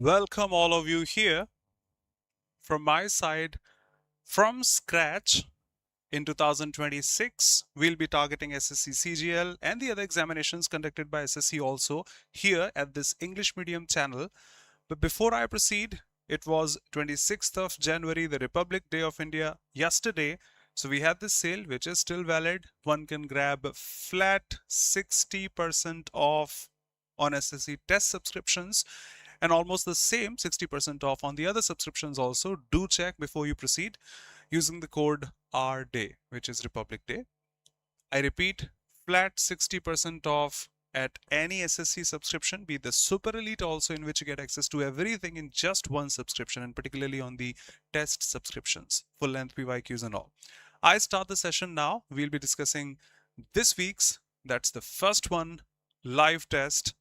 Welcome all of you here from my side. From scratch in 2026, we'll be targeting SSC CGL and the other examinations conducted by SSC also here at this English medium channel. But before I proceed, it was 26th of January, the Republic Day of India yesterday. So we had this sale which is still valid. One can grab flat 60% off on SSC test subscriptions and almost the same 60% off on the other subscriptions also. Do check before you proceed using the code RDAY, which is Republic Day. I repeat, flat 60% off at any SSC subscription, be the Super Elite also, in which you get access to everything in just one subscription, and particularly on the test subscriptions, full length PYQs and all. I start the session now. We'll be discussing this week's, that's the first one, live test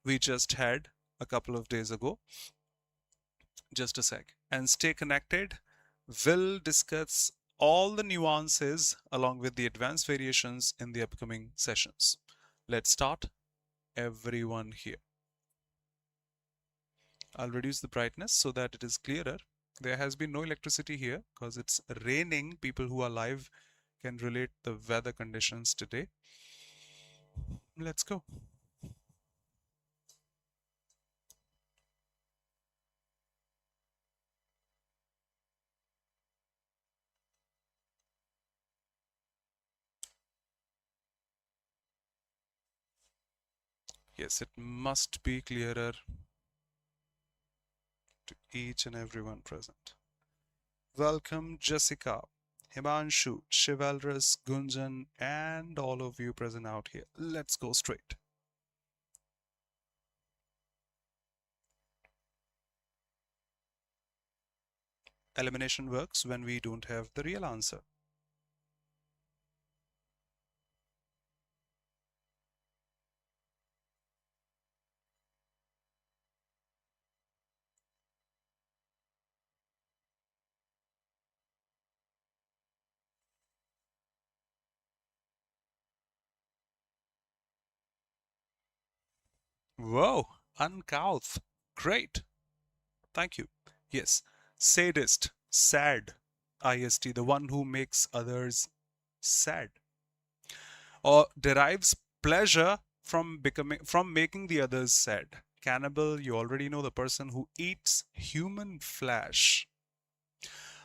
we just had a couple of days ago. Just a sec. And stay connected. We'll discuss all the nuances along with the advanced variations in the upcoming sessions. Let's start. Everyone here. I'll reduce the brightness so that it is clearer. There has been no electricity here because it's raining. People who are live can relate the weather conditions today. Let's go. Yes, it must be clearer to each and everyone present. Welcome, Jessica, Himanshu, Chivalrous, Gunjan, and all of you present out here. Let's go straight. Elimination works when we don't have the real answer. Whoa, uncouth. Great. Thank you. Yes, sadist, sad, IST, the one who makes others sad, or derives pleasure from making the others sad. Cannibal, you already know, the person who eats human flesh.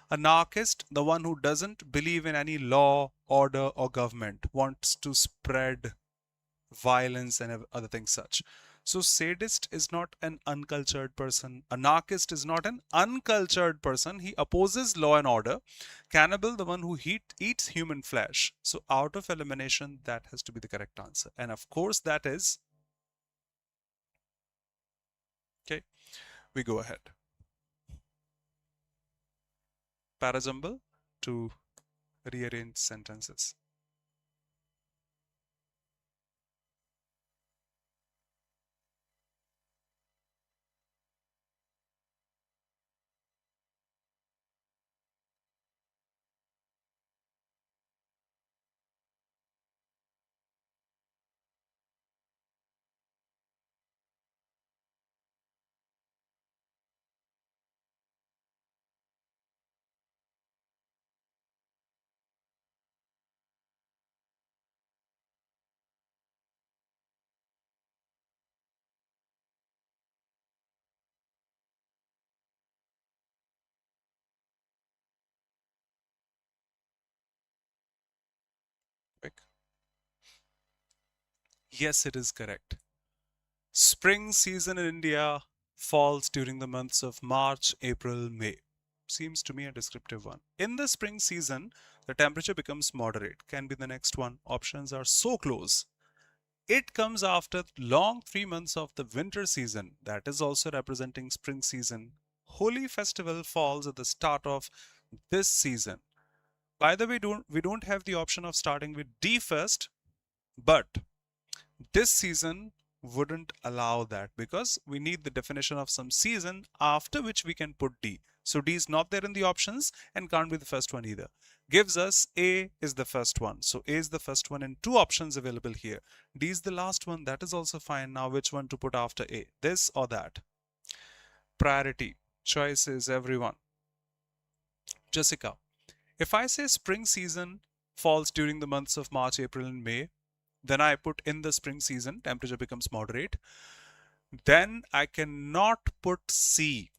Anarchist, the one who doesn't believe in any law, order, or government, wants to spread violence and other things such. So sadist is not an uncultured person. Anarchist is not an uncultured person. He opposes law and order. Cannibal, the one who eats human flesh. So out of elimination, that has to be the correct answer. And of course, that is, okay, we go ahead. Parajumble to rearrange sentences. Quick. Yes, it is correct. Spring season in India falls during the months of March, April, May. Seems to me a descriptive one. In the spring season, the temperature becomes moderate. Can be the next one. Options are so close. It comes after long 3 months of the winter season. That is also representing spring season. Holi festival falls at the start of this season. By the way, we don't have the option of starting with D first, but this season wouldn't allow that because we need the definition of some season after which we can put D. So D is not there in the options and can't be the first one either. Gives us A is the first one. So A is the first one and two options available here. D is the last one. That is also fine. Now which one to put after A? This or that? Priority. Choices, everyone. Jessica. If I say spring season falls during the months of March, April, and May, then I put in the spring season, temperature becomes moderate. Then I cannot put C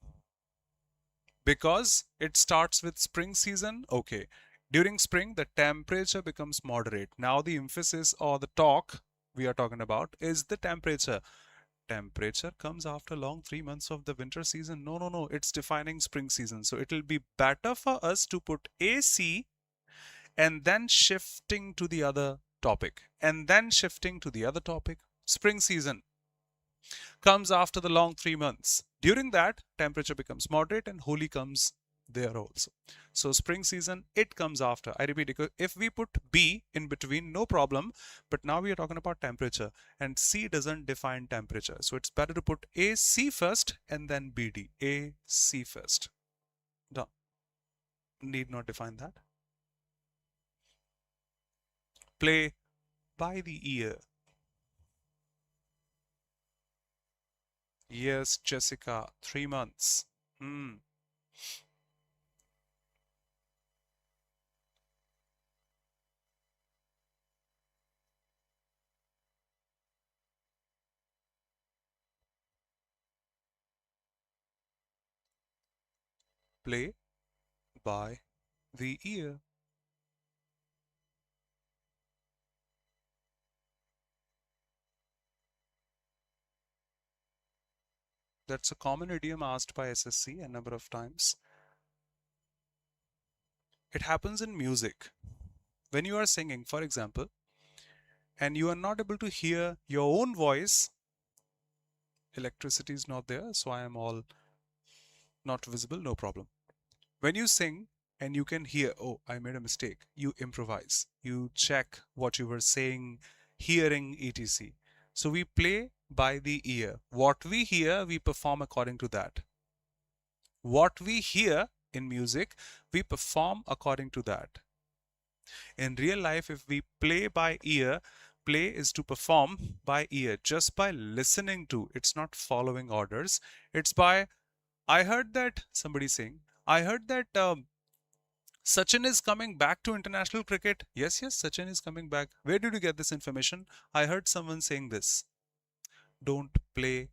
because it starts with spring season. Okay. During spring, the temperature becomes moderate. Now the emphasis or the talk we are talking about is the temperature. Temperature comes after long 3 months of the winter season. No, no, no. It's defining spring season. So it will be better for us to put AC and then shifting to the other topic and then shifting to the other topic. Spring season comes after the long 3 months. During that, temperature becomes moderate and Holi comes there also. So spring season, it comes after. I repeat, if we put B in between, no problem. But now we are talking about temperature and C doesn't define temperature. So it's better to put AC first and then BD. AC first. Done. Need not define that. Play by the ear. Yes, Jessica, 3 months. Play by the ear. That's a common idiom asked by SSC a number of times. It happens in music. When you are singing, for example, and you are not able to hear your own voice, electricity is not there, so I am all not visible, no problem. When you sing and you can hear, oh, I made a mistake, you improvise. You check what you were saying, hearing, etc. So we play by the ear. What we hear, we perform according to that. What we hear in music, we perform according to that. In real life, if we play by ear, play is to perform by ear, just by listening to. It's not following orders. It's by, I heard that, somebody saying, I heard that Sachin is coming back to international cricket. Yes, yes, Sachin is coming back. Where did you get this information? I heard someone saying this. Don't play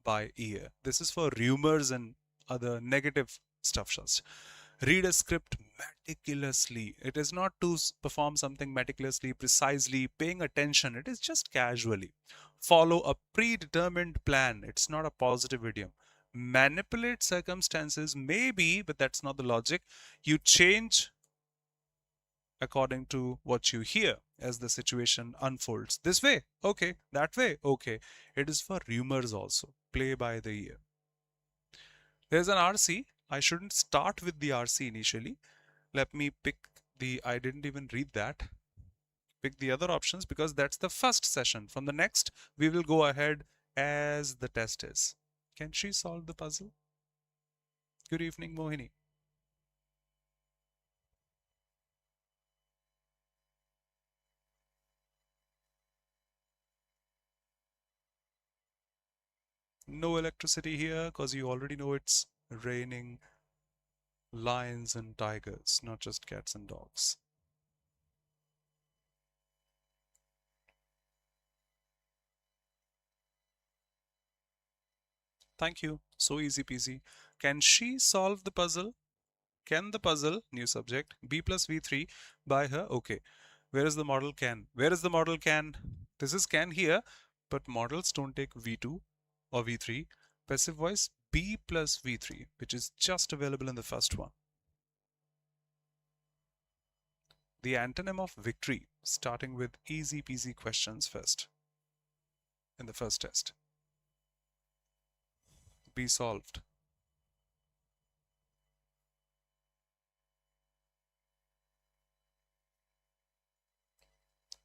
by ear. This is for rumors and other negative stuff. Just read a script meticulously. It is not to perform something meticulously, precisely, paying attention. It is just casually. Follow a predetermined plan. It's not a positive idiom. Manipulate circumstances, maybe, but that's not the logic. You change according to what you hear as the situation unfolds. This way, okay. That way, okay. It is for rumors also. Play by the ear. There's an RC. I shouldn't start with the RC initially. Let me pick I didn't even read that. Pick the other options because that's the first session. From the next, we will go ahead as the test is. Can she solve the puzzle? Good evening, Mohini. No electricity here because you already know it's raining lions and tigers, not just cats and dogs. Thank you. So easy peasy. Can she solve the puzzle? Can the puzzle, new subject, B plus V3 by her? Okay. Where is the model can? Where is the model can? This is can here, but models don't take V2 or V3. Passive voice B plus V3, which is just available in the first one. The antonym of victory, starting with easy peasy questions first in the first test. Be solved.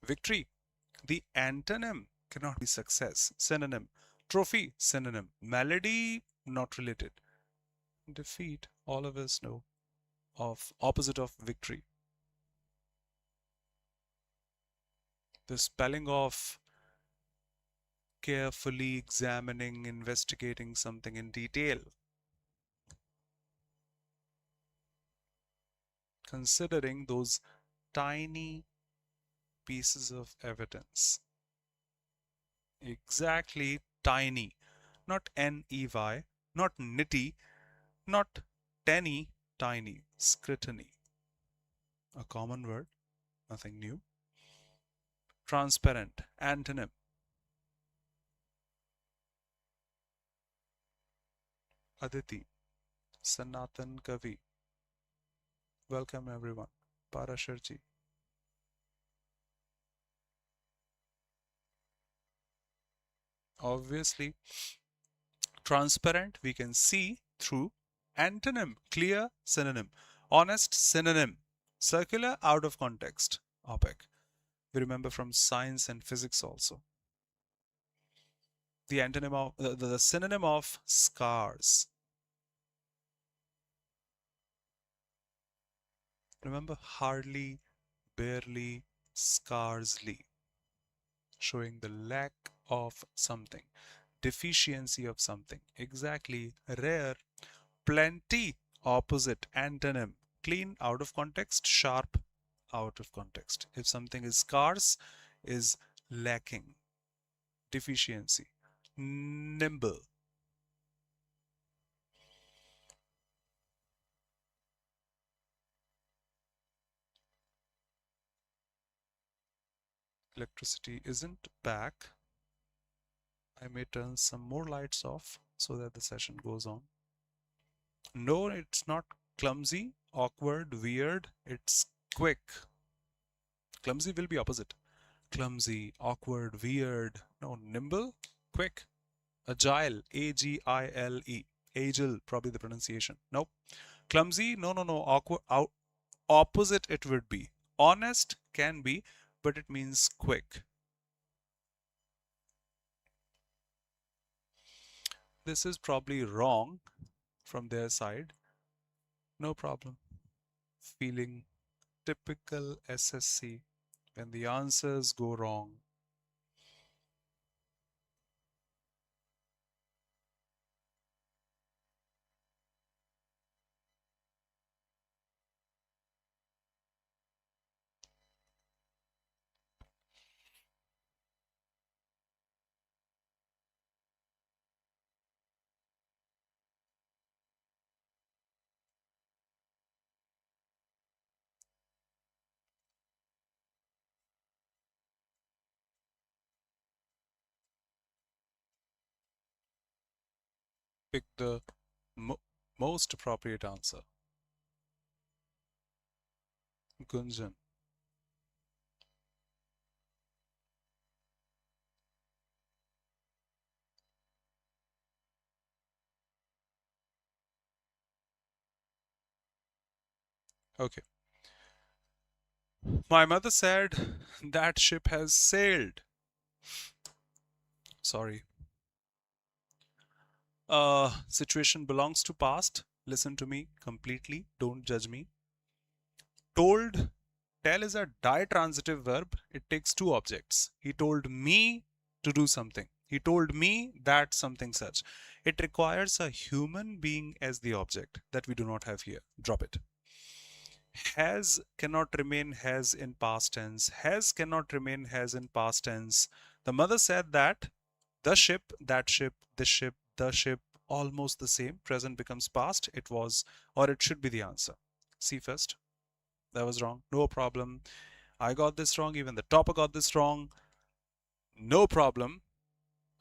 Victory. The antonym cannot be success. Synonym. Trophy. Synonym. Malady. Not related. Defeat. All of us know of opposite of victory. The spelling of carefully examining, investigating something in detail. considering those tiny pieces of evidence. Exactly, tiny. Not N-E-Y, not nitty, not tenny, tiny. Scrutiny. A common word, nothing new. Transparent. Antonym. Aditi. Sanatan Kavi. Welcome everyone. Parasharji. Obviously, transparent, we can see through. Antonym, clear, synonym. Honest, synonym. Circular, out of context. Opaque. We remember from science and physics also. The antonym of the synonym of scars. Remember, hardly, barely, scarcely, showing the lack of something, deficiency of something. Exactly, rare, plenty, opposite, antonym, clean, out of context, sharp, out of context. If something is scarce, is lacking, deficiency. Nimble. Electricity isn't back. I may turn some more lights off so that the session goes on. No, it's not clumsy, awkward, weird. It's quick. Clumsy will be opposite. Clumsy, awkward, weird. No, nimble, quick. Agile, A-G-I-L-E. Agile, probably the pronunciation. Nope. Clumsy, no. Awkward, opposite it would be. Honest can be, but it means quick. This is probably wrong from their side. No problem. Feeling typical SSC when the answers go wrong. Pick the most appropriate answer. Gunjan. Okay. My mother said that ship has sailed. Sorry. Situation belongs to past. Listen to me completely. Don't judge me. Told. Tell is a ditransitive verb. It takes two objects. He told me to do something. He told me that something such. It requires a human being as the object that we do not have here. Drop it. Has cannot remain has in past tense. Has cannot remain has in past tense. The mother said that the ship, that ship, this ship, the ship, almost the same. Present becomes past. It was, or it should be the answer. See first. That was wrong. No problem. I got this wrong. Even the topper got this wrong. No problem.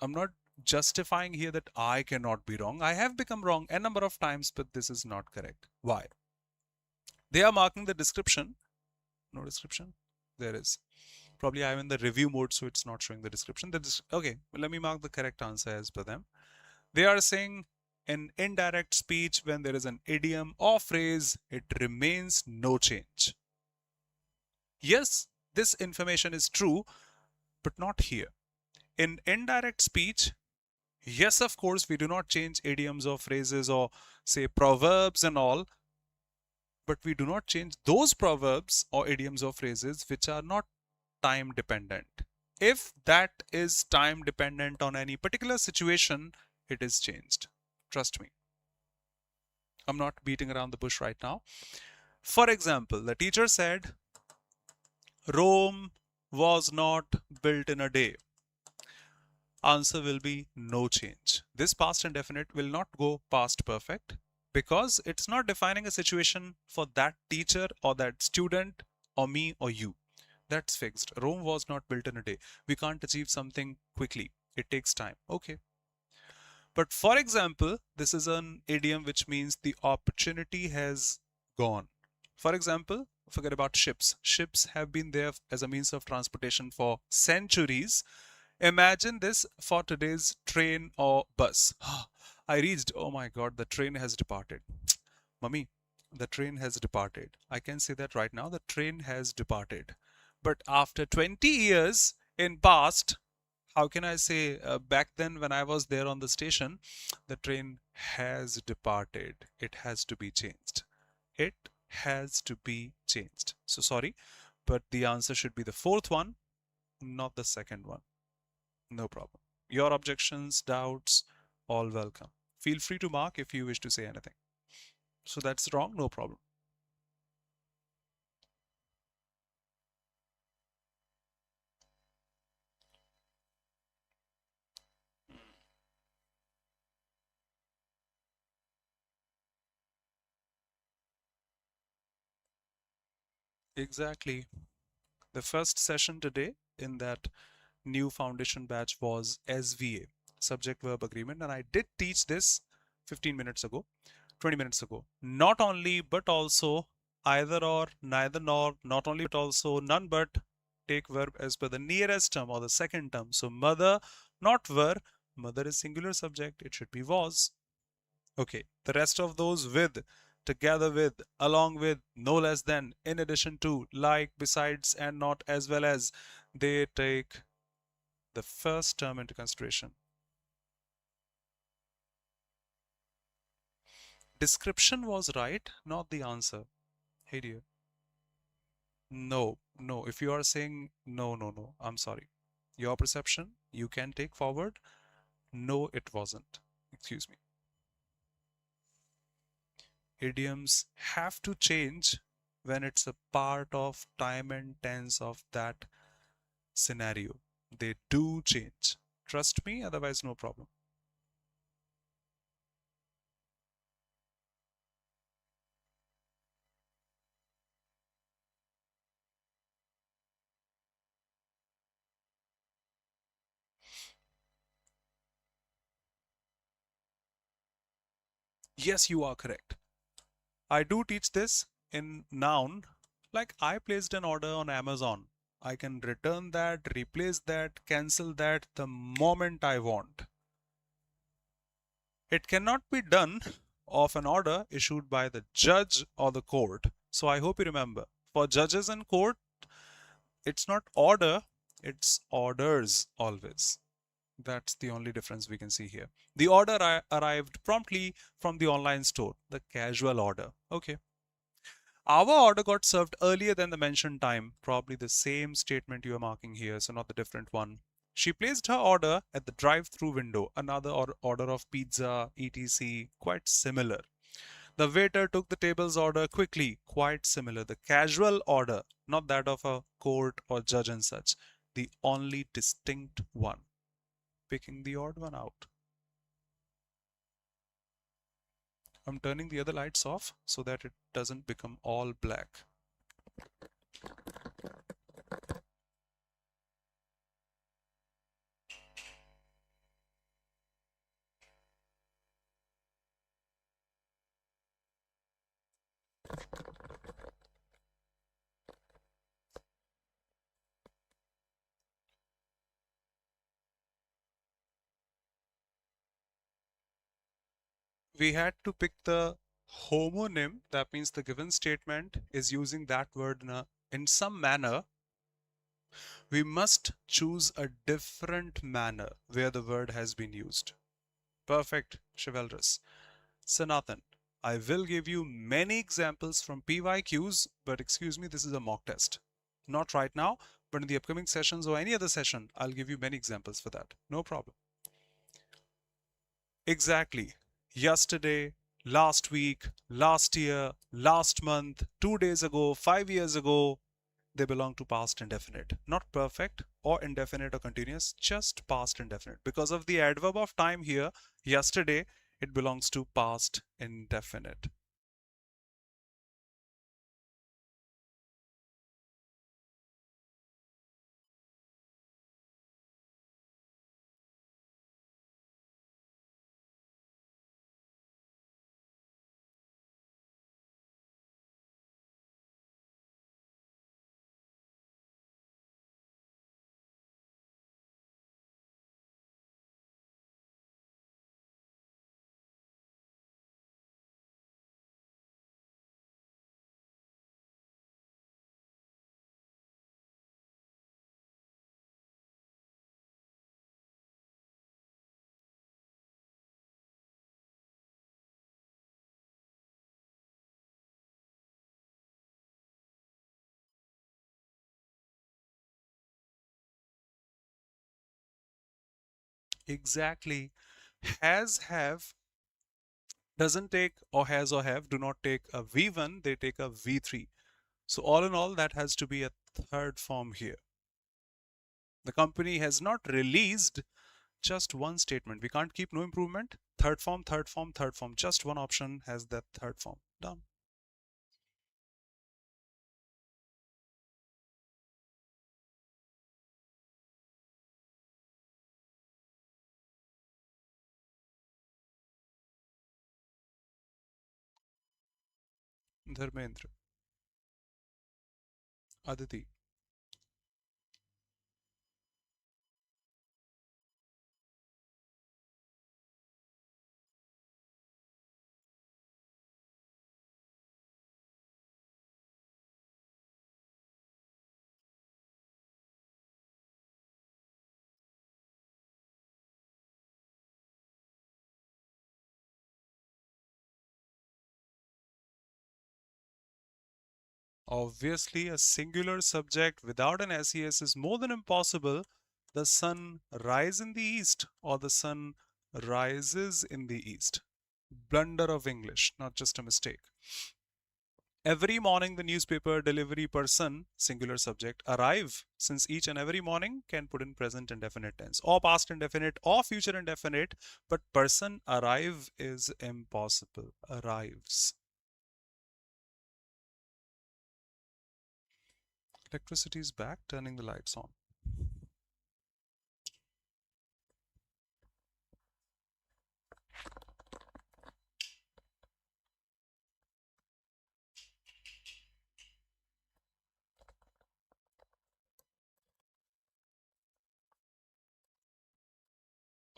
I'm not justifying here that I cannot be wrong. I have become wrong a number of times, but this is not correct. Why? They are marking the description. No description? There is. Probably I'm in the review mode, so it's not showing the description. Okay, well, let me mark the correct answer as per them. They are saying in indirect speech, when there is an idiom or phrase, it remains no change. Yes, this information is true, but not here. In indirect speech, yes, of course, we do not change idioms or phrases or say proverbs and all, but we do not change those proverbs or idioms or phrases which are not time dependent. If that is time dependent on any particular situation, it is changed. Trust me. I'm not beating around the bush right now. For example, the teacher said, Rome was not built in a day. Answer will be no change. This past indefinite will not go past perfect because it's not defining a situation for that teacher or that student or me or you. That's fixed. Rome was not built in a day. We can't achieve something quickly. It takes time. Okay. But for example, this is an idiom which means the opportunity has gone. For example, forget about ships. Ships have been there as a means of transportation for centuries. Imagine this for today's train or bus. I reached, oh my god, the train has departed. Mummy, the train has departed. I can say that right now, the train has departed. But after 20 years in past, how can I say back then when I was there on the station, the train has departed. It has to be changed. It has to be changed. So sorry, but the answer should be the fourth one, not the second one. No problem. Your objections, doubts, all welcome. Feel free to mark if you wish to say anything. So that's wrong, no problem. Exactly. The first session today in that new foundation batch was SVA, subject verb agreement, and I did teach this 15 minutes ago, 20 minutes ago. Not only but also either or, neither nor, not only but also, none but, take verb as per the nearest term or the second term. So mother, not were, mother is singular subject, it should be was. Okay, the rest of those with, together with, along with, no less than, in addition to, like, besides, and not, as well as, they take the first term into consideration. Description was right, not the answer. Hey dear. No, no. If you are saying no, no, no, I'm sorry. Your perception, you can take forward. No, it wasn't. Excuse me. Idioms have to change when it's a part of time and tense of that scenario. They do change. Trust me, otherwise, no problem. Yes, you are correct. I do teach this in noun. Like I placed an order on Amazon. I can return that, replace that, cancel that the moment I want. It cannot be done of an order issued by the judge or the court. So I hope you remember. For judges and court, it's not order, it's orders always. That's the only difference we can see here. The order arrived promptly from the online store, the casual order. Okay. Our order got served earlier than the mentioned time, probably the same statement you are marking here, so not the different one. She placed her order at the drive-through window, another order of pizza, etc., quite similar. The waiter took the table's order quickly, quite similar. The casual order, not that of a court or judge and such, the only distinct one. Picking the odd one out. I'm turning the other lights off so that it doesn't become all black. We had to pick the homonym, that means the given statement is using that word in some manner. We must choose a different manner where the word has been used. Perfect, chivalrous. Sanatan, I will give you many examples from PYQs, but excuse me, this is a mock test. Not right now, but in the upcoming sessions or any other session, I'll give you many examples for that. No problem. Exactly. Yesterday, last week, last year, last month, 2 days ago, 5 years ago, they belong to past indefinite. Not perfect or indefinite or continuous, just past indefinite. Because of the adverb of time here, yesterday, it belongs to past indefinite. Exactly. Has, have, doesn't take or has or have, do not take a V1, they take a V3. So all in all, that has to be a third form here. The company has not released just one statement. We can't keep no improvement. Third form, third form, third form. Just one option has that third form. Done. Dharmendra, Aditi. Obviously, a singular subject without an SES is more than impossible. The sun rise in the east or the sun rises in the east. Blunder of English, not just a mistake. Every morning, the newspaper delivery person, singular subject, arrive, since each and every morning can put in present indefinite tense or past indefinite or future indefinite, but person arrive is impossible. Arrives. Electricity is back, turning the lights on.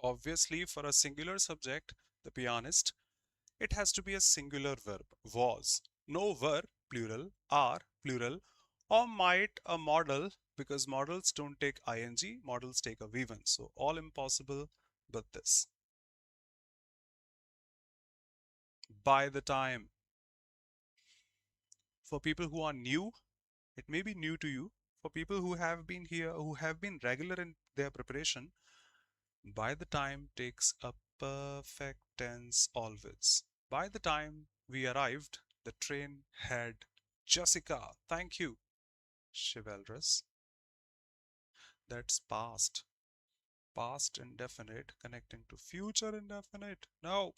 Obviously, for a singular subject, the pianist, it has to be a singular verb, was. No verb, plural, are, plural, or might a model, because models don't take ing, models take a v1. So all impossible but this. By the time. For people who are new, it may be new to you. For people who have been here, who have been regular in their preparation, by the time takes a perfect tense always. By the time we arrived, the train had Jessica. Thank you, chivalrous. That's past. Past indefinite connecting to future indefinite. Now,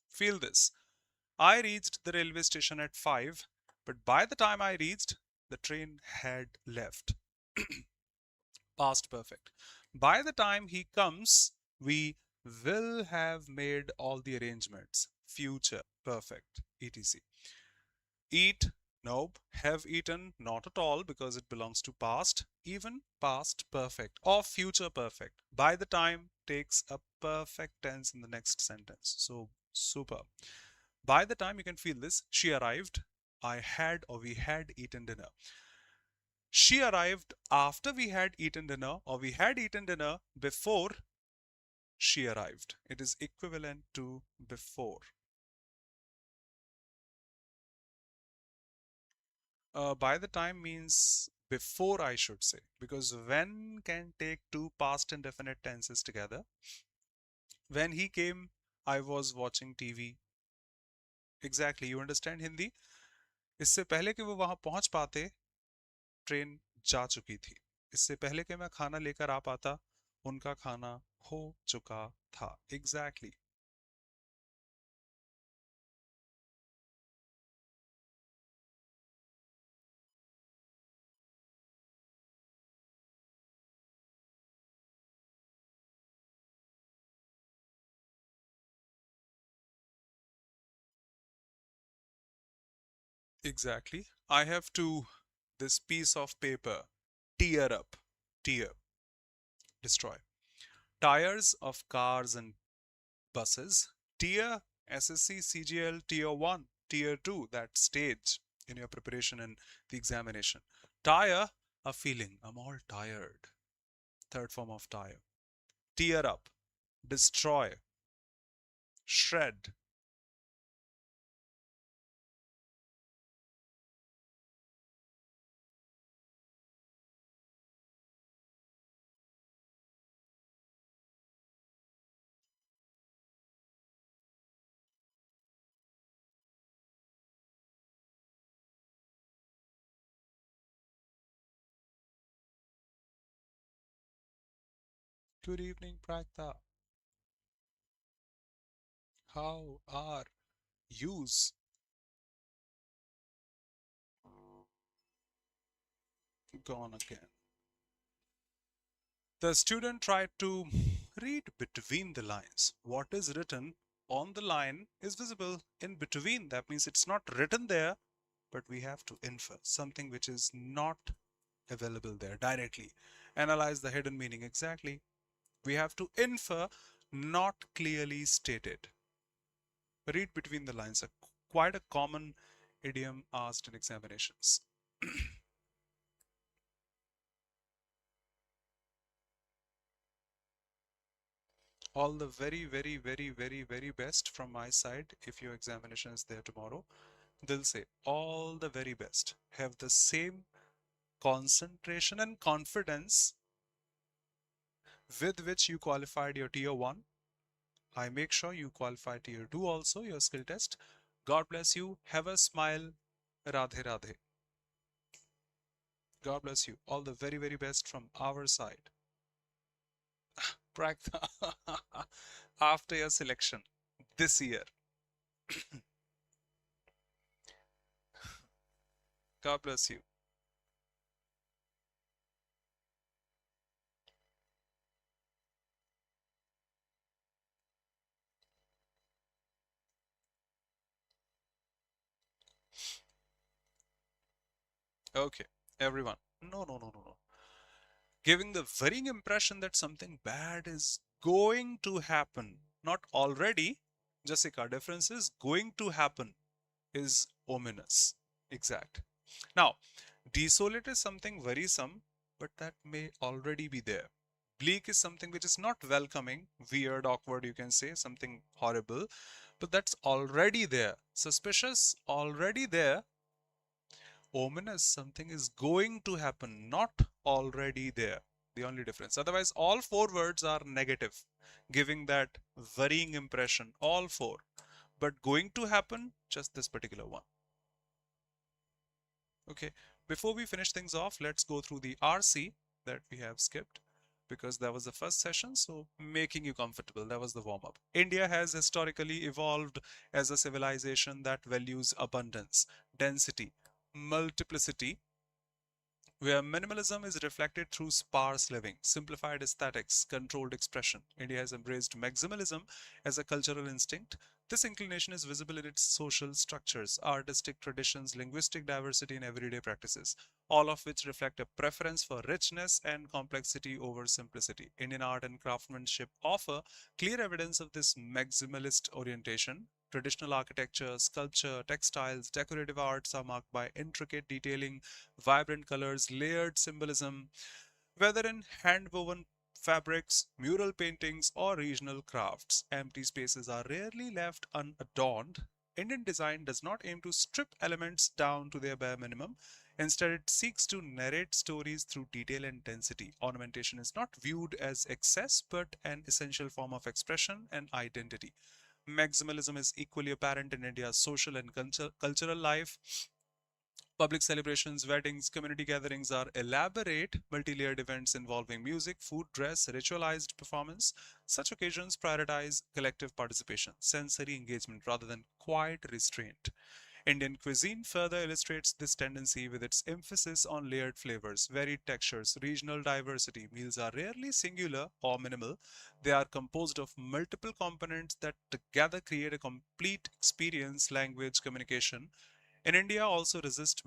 feel this. I reached the railway station at 5, but by the time I reached, the train had left. Past perfect. By the time he comes, we will have made all the arrangements. Future perfect. etc. Eat, nope. Have eaten, not at all, because it belongs to past. Even past perfect or future perfect. By the time takes a perfect tense in the next sentence. So super. By the time you can feel this, she arrived. I had or we had eaten dinner. She arrived after we had eaten dinner, or we had eaten dinner before she arrived. It is equivalent to before. By the time means before, I should say, because when can take two past indefinite tenses together. When he came, I was watching TV. Exactly, you understand Hindi? इससे पहले कि वो वहां पहुंच पाते, train जा चुकी थी. इससे पहले कि मैं खाना लेकर आ पाता, उनका खाना हो चुका था. Exactly. Exactly. I have to, this piece of paper, tear up, tear, destroy. Tires of cars and buses, tier SSC CGL Tier 1, Tier 2, that stage in your preparation and the examination. Tire, a feeling, I'm all tired. Third form of tire. Tear up, destroy, shred. Good evening, Pragta. How are yous? Gone again. The student tried to read between the lines. What is written on the line is visible in between. That means it's not written there, but we have to infer something which is not available there directly. Analyze the hidden meaning exactly. We have to infer not clearly stated. Read between the lines, quite a common idiom asked in examinations. All the very, very, very, very, very best from my side. If your examination is there tomorrow, they'll say all the very best. Have the same concentration and confidence with which you qualified your tier 1. I make sure you qualify tier 2 also, your skill test. God bless you. Have a smile. Radhe Radhe. God bless you. All the very, very best from our side. Practice after your selection this year. God bless you. Okay, everyone. No, no, no, no, no. Giving the varying impression that something bad is going to happen. Not already. Jessica, difference is going to happen is ominous. Exact. Now, desolate is something worrisome, but that may already be there. Bleak is something which is not welcoming, weird, awkward, you can say, something horrible, but that's already there. Suspicious, already there. Ominous, something is going to happen, not already there. The only difference. Otherwise, all four words are negative, giving that worrying impression. All four. But going to happen, just this particular one. Okay, before we finish things off, let's go through the RC that we have skipped because that was the first session. So making you comfortable, that was the warm up. India has historically evolved as a civilization that values abundance, density, multiplicity, where minimalism is reflected through sparse living, simplified aesthetics, controlled expression. India has embraced maximalism as a cultural instinct. This inclination is visible in its social structures, artistic traditions, linguistic diversity, and everyday practices, all of which reflect a preference for richness and complexity over simplicity. Indian art and craftsmanship offer clear evidence of this maximalist orientation. Traditional architecture, sculpture, textiles, decorative arts are marked by intricate detailing, vibrant colors, layered symbolism, whether in hand-woven fabrics, mural paintings, or regional crafts. Empty spaces are rarely left unadorned. Indian design does not aim to strip elements down to their bare minimum. Instead, it seeks to narrate stories through detail and density. Ornamentation is not viewed as excess but an essential form of expression and identity. Maximalism is equally apparent in India's social and cultural life. Public celebrations, weddings, community gatherings are elaborate, multi-layered events involving music, food, dress, ritualized performance. Such occasions prioritize collective participation, sensory engagement rather than quiet restraint. Indian cuisine further illustrates this tendency with its emphasis on layered flavors, varied textures, regional diversity. Meals are rarely singular or minimal. They are composed of multiple components that together create a complete experience, language, communication. In India, also resist.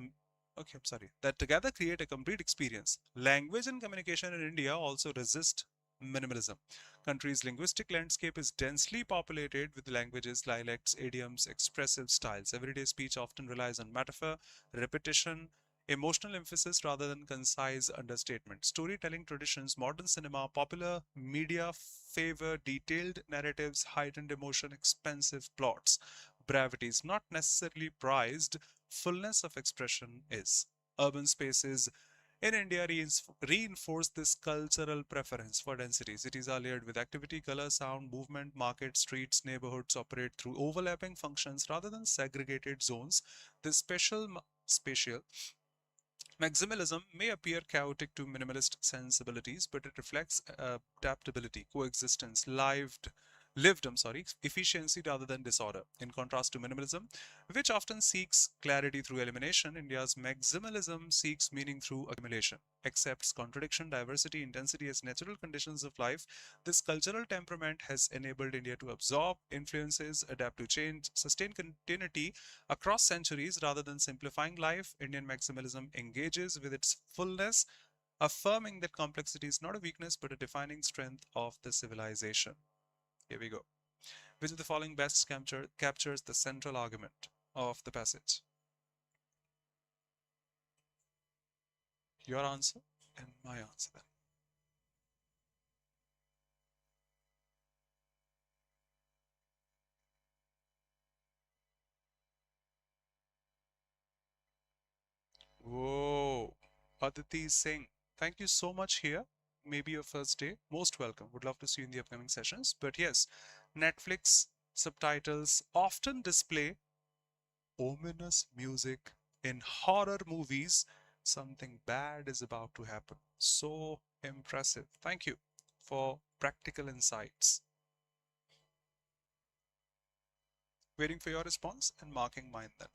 Okay, I'm sorry. That together create a complete experience. Language and communication in India also resist minimalism. Country's linguistic landscape is densely populated with languages, dialects, idioms, expressive styles. Everyday speech often relies on metaphor, repetition, emotional emphasis rather than concise understatement. Storytelling traditions, modern cinema, popular media favor detailed narratives, heightened emotion, expensive plots. Brevity is not necessarily prized, fullness of expression is. Urban spaces in India reinforce this cultural preference for density. Cities are layered with activity, color, sound, movement, markets, streets, neighborhoods operate through overlapping functions rather than segregated zones. This spatial maximalism may appear chaotic to minimalist sensibilities, but it reflects adaptability, coexistence, efficiency rather than disorder. In contrast to minimalism, which often seeks clarity through elimination, India's maximalism seeks meaning through accumulation, accepts contradiction, diversity, intensity as natural conditions of life. This cultural temperament has enabled India to absorb influences, adapt to change, sustain continuity across centuries rather than simplifying life. Indian maximalism engages with its fullness, affirming that complexity is not a weakness but a defining strength of the civilization. Here we go. Which of the following best captures the central argument of the passage? Your answer and my answer then. Whoa. Aditi Singh, thank you so much here. Maybe your first day. Most welcome. Would love to see you in the upcoming sessions. But yes, Netflix subtitles often display ominous music in horror movies. Something bad is about to happen. So impressive. Thank you for practical insights. Waiting for your response and marking mine then.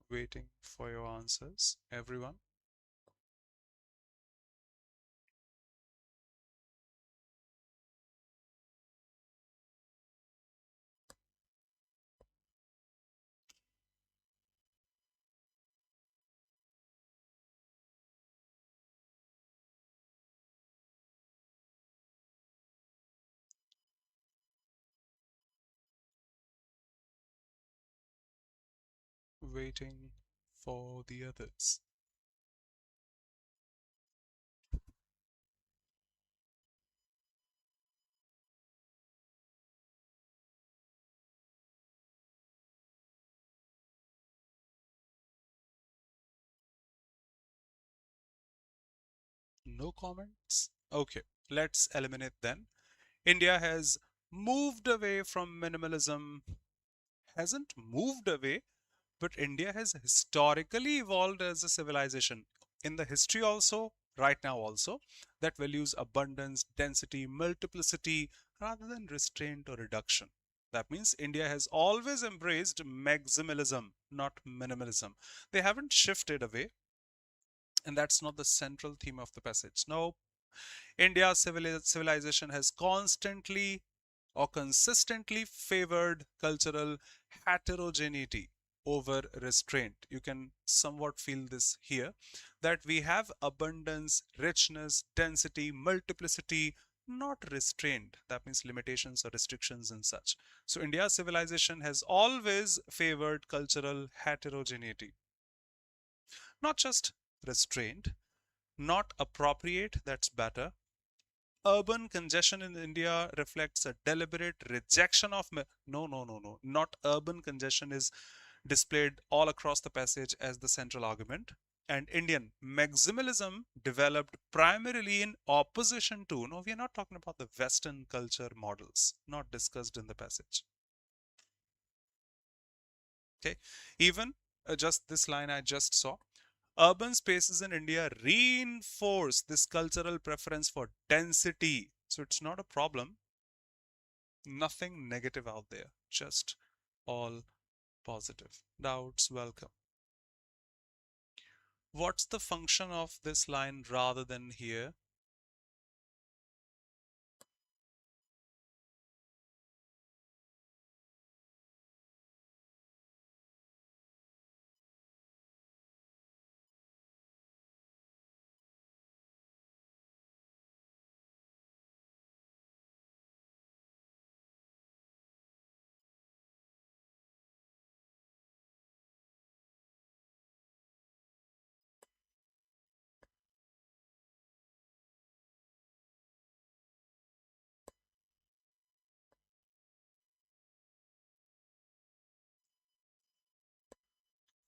Waiting for your answers, everyone. Waiting for the others. No comments? Okay, let's eliminate then. India has moved away from minimalism, hasn't moved away, but India has historically evolved as a civilization. In the history also, right now also, that values abundance, density, multiplicity rather than restraint or reduction. That means India has always embraced maximalism, not minimalism. They haven't shifted away, and that's not the central theme of the passage. No, India's civilization has constantly or consistently favored cultural heterogeneity over restraint. You can somewhat feel this here, that we have abundance, richness, density, multiplicity, not restrained. That means limitations or restrictions and such. So India's civilization has always favored cultural heterogeneity, not just restrained, not appropriate, that's better. Urban congestion in India reflects a deliberate rejection of no, not urban congestion is displayed all across the passage as the central argument. And Indian maximalism developed primarily in opposition to, no, we are not talking about the Western culture models, not discussed in the passage. Okay, even just this line I just saw. Urban spaces in India reinforce this cultural preference for density. So it's not a problem. Nothing negative out there, just all positive. Doubts welcome. What's the function of this line rather than here?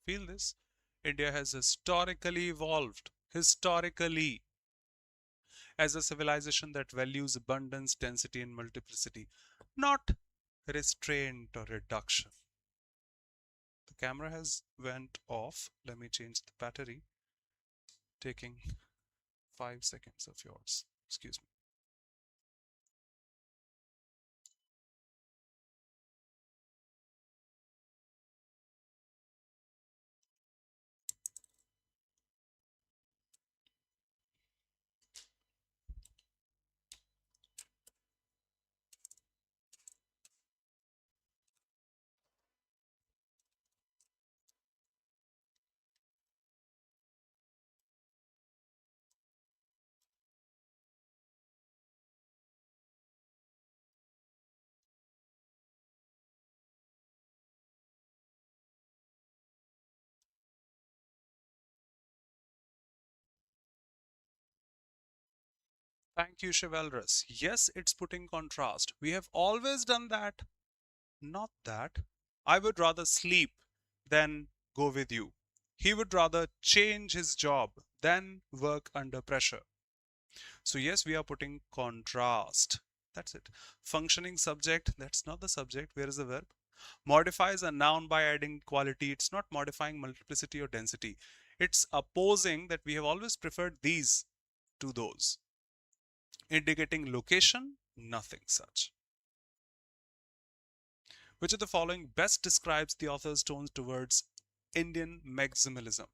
Feel this? India has historically evolved, historically, as a civilization that values abundance, density, and multiplicity, not restraint or reduction. The camera has went off. Let me change the battery, taking 5 seconds of yours. Excuse me. Thank you, chivalrous. Yes, it's putting contrast. We have always done that. Not that. I would rather sleep than go with you. He would rather change his job than work under pressure. So, yes, we are putting contrast. That's it. Functioning subject, that's not the subject. Where is the verb? Modifies a noun by adding quality. It's not modifying multiplicity or density. It's opposing that we have always preferred these to those. Indicating location, nothing such. Which of the following best describes the author's tone towards Indian maximalism?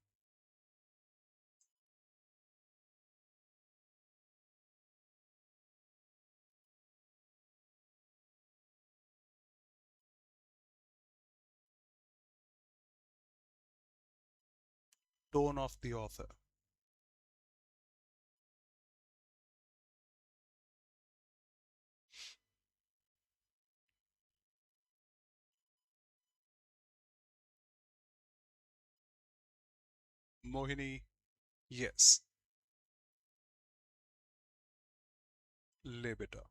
Tone of the author. Mohini, yes. Lebita.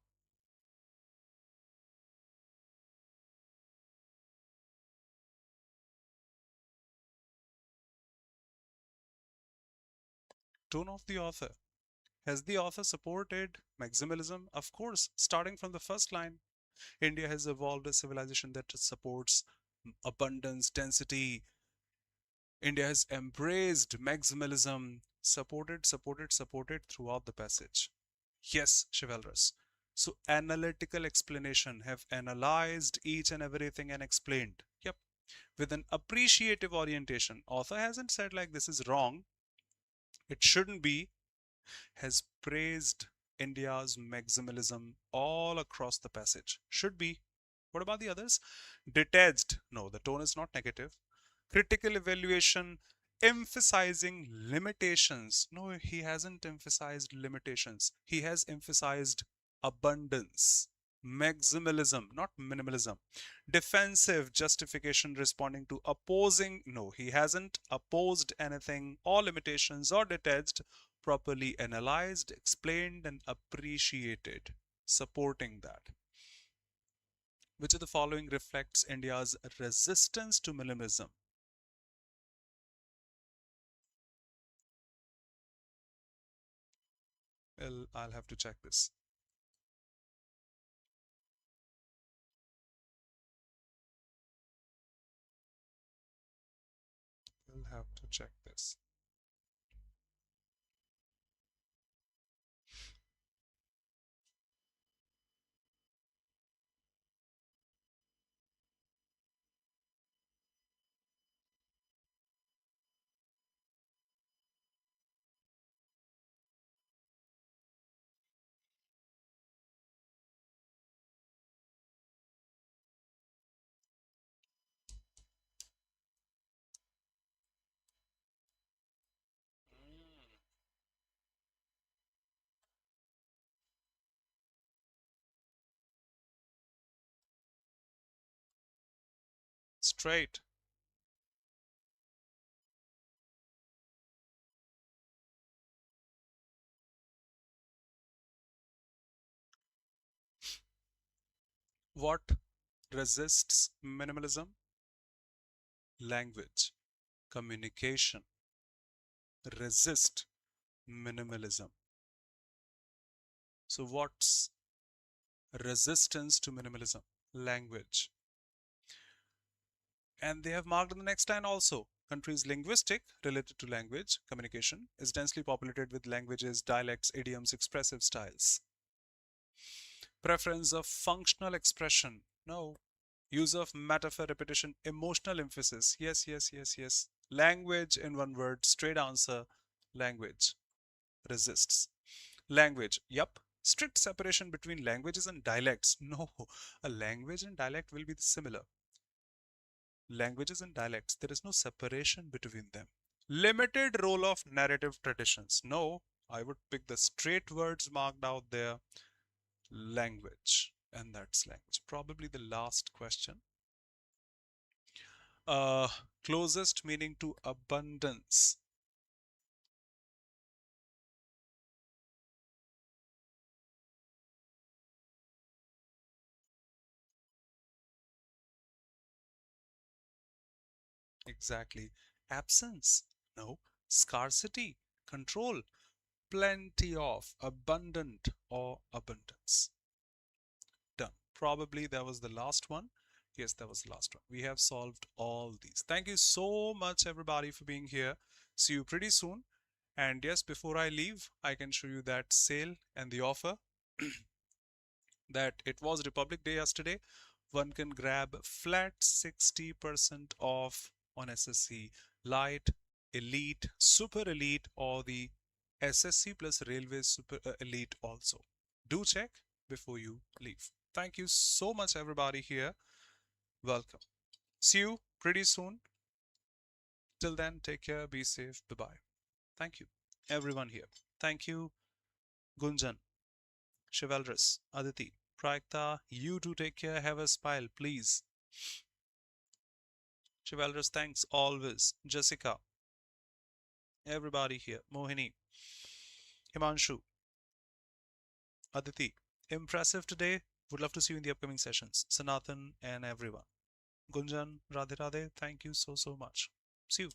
Tone of the author. Has the author supported maximalism? Of course, starting from the first line. India has evolved a civilization that supports abundance, density. India has embraced maximalism, supported throughout the passage. Yes, chivalrous. So, analytical explanation have analyzed each and everything and explained. Yep. With an appreciative orientation. Author hasn't said like this is wrong. It shouldn't be. Has praised India's maximalism all across the passage. Should be. What about the others? Detached. No, the tone is not negative. Critical evaluation, emphasizing limitations. No, he hasn't emphasized limitations. He has emphasized abundance. Maximalism, not minimalism. Defensive, justification, responding to opposing. No, he hasn't opposed anything. All limitations or detached, properly analyzed, explained, and appreciated. Supporting that. Which of the following reflects India's resistance to minimalism? Well, I'll have to check this. We'll have to check this. Straight. What resists minimalism? Language, communication, resist minimalism. So what's resistance to minimalism? Language. And they have marked in the next line also. Country's linguistic, related to language, communication, is densely populated with languages, dialects, idioms, expressive styles. Preference of functional expression. No. Use of metaphor, repetition, emotional emphasis. Yes, yes, yes, yes. Language in one word, straight answer. Language resists. Language, yup. Strict separation between languages and dialects. No, a language and dialect will be similar. Languages and dialects, there is no separation between them. Limited role of narrative traditions. No, I would pick the straight words marked out there. Language, and that's language. Probably the last question. Uh, Closest meaning to abundance. Exactly. Absence. No. Scarcity. Control. Plenty of. Abundant or abundance. Done. Probably that was the last one. Yes, that was the last one. We have solved all these. Thank you so much, everybody, for being here. See you pretty soon. And yes, before I leave, I can show you that sale and the offer that it was Republic Day yesterday. One can grab flat 60% off on SSC Light, Elite, Super Elite, or the SSC plus Railways Super Elite also. Do check before you leave. Thank you so much, everybody here. Welcome. See you pretty soon. Till then, take care, be safe. Bye bye. Thank you, everyone here. Thank you, Gunjan, Chivalrous, Aditi, Praikta. You too take care. Have a smile, please. Chivalrous, thanks always. Jessica, everybody here. Mohini, Himanshu, Aditi. Impressive today. Would love to see you in the upcoming sessions. Sanatan and everyone. Gunjan, Radhe Radhe, thank you so much. See you.